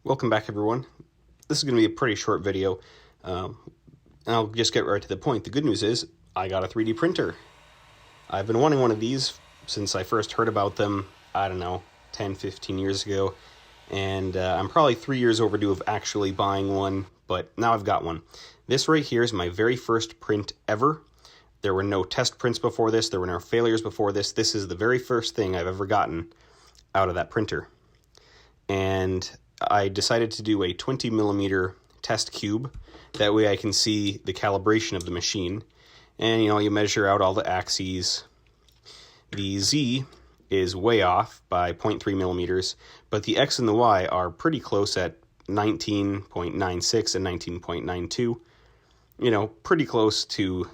Welcome back, everyone. This is going to be a pretty short video. I'll just get right to the point. The good news is I got a 3D printer. I've been wanting one of these since I first heard about them, I don't know, 10, 15 years ago. And I'm probably 3 years overdue of actually buying one, but now I've got one. This right here is my very first print ever. There were no test prints before this. There were no failures before this. This is the very first thing I've ever gotten out of that printer. And I decided to do a 20 millimeter test cube. That way I can see the calibration of the machine. And, you measure out all the axes. The Z is way off by 0.3 millimeters, but the X and the Y are pretty close at 19.96 and 19.92. Pretty close to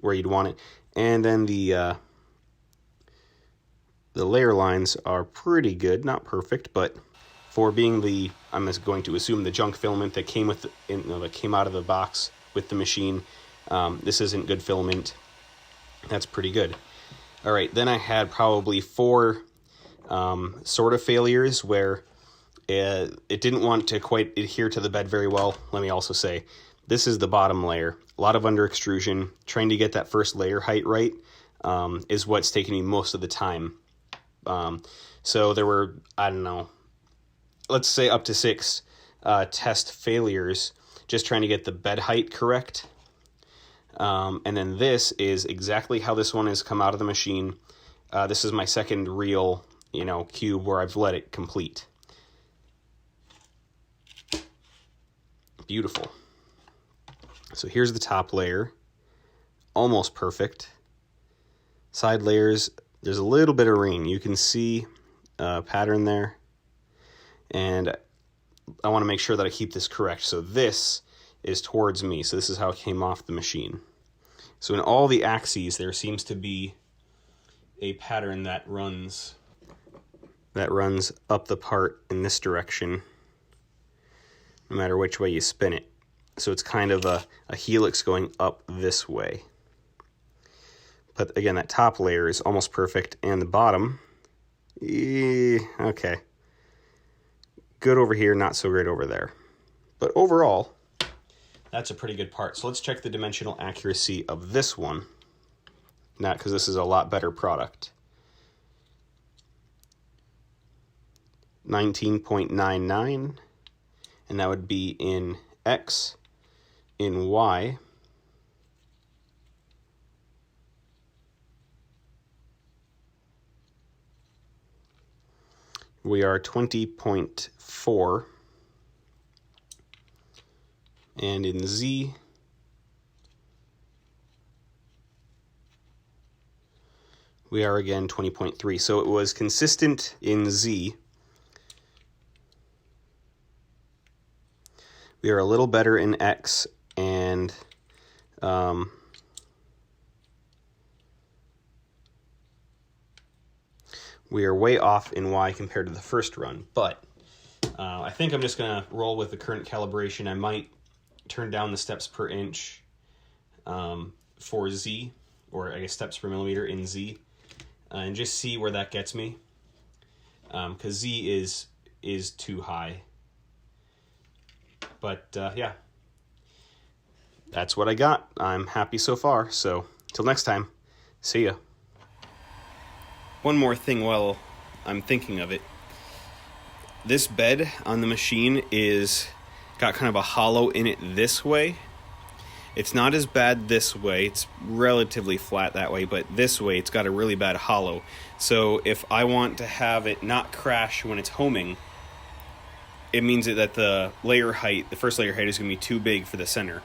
where you'd want it. And then the layer lines are pretty good, not perfect, but for being I'm just going to assume the junk filament that came with that came out of the box with the machine, this isn't good filament. That's pretty good. All right, then I had probably 4 sort of failures where it didn't want to quite adhere to the bed very well. Let me also say, this is the bottom layer. A lot of under extrusion. Trying to get that first layer height right is what's taking me most of the time. So there were, I don't know, let's say up to 6 test failures just trying to get the bed height correct. And then this is exactly how this one has come out of the machine. This is my second real, cube where I've let it complete. Beautiful. So here's the top layer. Almost perfect. Side layers, there's a little bit of ring. You can see a pattern there. And I want to make sure that I keep this correct. So this is towards me. So this is how it came off the machine. So in all the axes, there seems to be a pattern that runs up the part in this direction, no matter which way you spin it. So it's kind of a helix going up this way. But again, that top layer is almost perfect, and the bottom, okay. Good over here, not so great over there. But overall, that's a pretty good part. So let's check the dimensional accuracy of this one. Not because this is a lot better product. 19.99, and that would be in X. In Y, we are 20.4, and in Z, we are again 20.3. So it was consistent in Z. We are a little better in X, and we are way off in Y compared to the first run. But I think I'm just going to roll with the current calibration. I might turn down the steps per inch for Z, or I guess steps per millimeter in Z, and just see where that gets me, because Z is too high. But yeah, that's what I got. I'm happy so far. So till next time, see ya. One more thing while I'm thinking of it. This bed on the machine got kind of a hollow in it this way. It's not as bad this way. It's relatively flat that way, but this way it's got a really bad hollow. So if I want to have it not crash when it's homing, it means that the first layer height is going to be too big for the center.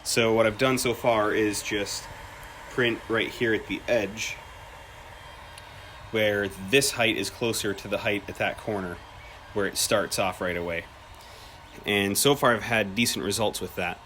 So what I've done so far is just print right here at the edge, where this height is closer to the height at that corner, where it starts off right away. And so far I've had decent results with that.